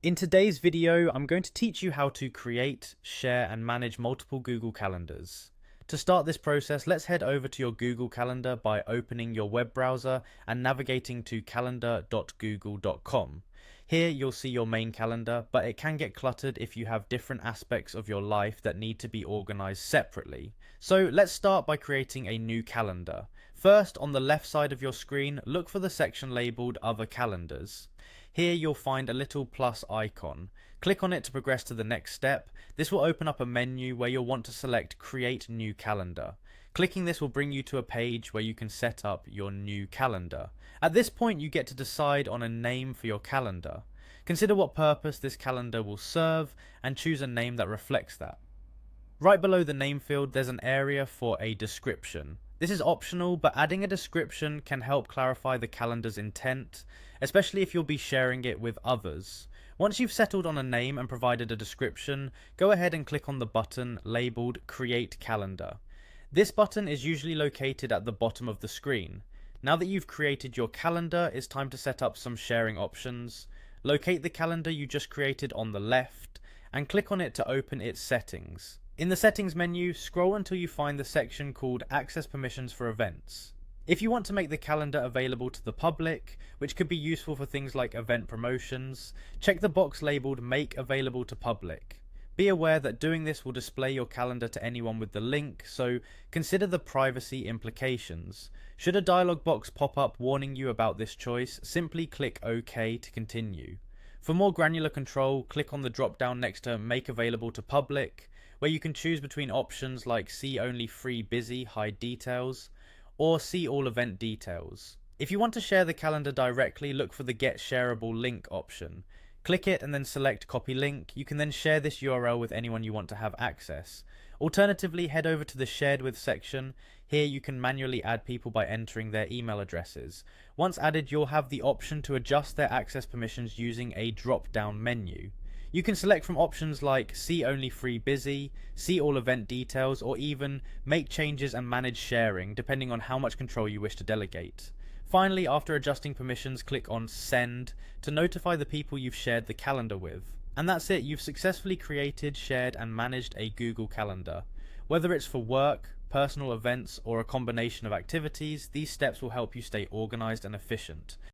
In today's video, I'm going to teach you how to create, share, and manage multiple Google Calendars. To start this process, let's head over to your Google Calendar by opening your web browser and navigating to calendar.google.com. Here you'll see your main calendar, but it can get cluttered if you have different aspects of your life that need to be organized separately. So let's start by creating a new calendar. First, on the left side of your screen, look for the section labeled Other Calendars. Here you'll find a little plus icon. Click on it to progress to the next step. This will open up a menu where you'll want to select Create New Calendar. Clicking this will bring you to a page where you can set up your new calendar. At this point you get to decide on a name for your calendar. Consider what purpose this calendar will serve and choose a name that reflects that. Right below the name field there's an area for a description. This is optional, but adding a description can help clarify the calendar's intent, especially if you'll be sharing it with others. Once you've settled on a name and provided a description, go ahead and click on the button labeled Create Calendar. This button is usually located at the bottom of the screen. Now that you've created your calendar, it's time to set up some sharing options. Locate the calendar you just created on the left and click on it to open its settings. In the settings menu, scroll until you find the section called Access Permissions for Events. If you want to make the calendar available to the public, which could be useful for things like event promotions, check the box labeled Make Available to Public. Be aware that doing this will display your calendar to anyone with the link, so consider the privacy implications. Should a dialog box pop up warning you about this choice, simply click OK to continue. For more granular control, click on the drop down next to Make Available to Public, where you can choose between options like See Only Free Busy Hide Details or See All Event Details. If you want to share the calendar directly, look for the Get Shareable Link option. Click it and then select Copy Link. You can then share this URL with anyone you want to have access. Alternatively, head over to the Shared With section. Here you can manually add people by entering their email addresses. Once added, you'll have the option to adjust their access permissions using a drop-down menu. You can select from options like See Only Free Busy, See All Event Details, or even make changes and manage sharing, depending on how much control you wish to delegate. Finally, after adjusting permissions, click on Send to notify the people you've shared the calendar with. And that's it, you've successfully created, shared, and managed a Google Calendar. Whether it's for work, personal events, or a combination of activities, these steps will help you stay organized and efficient.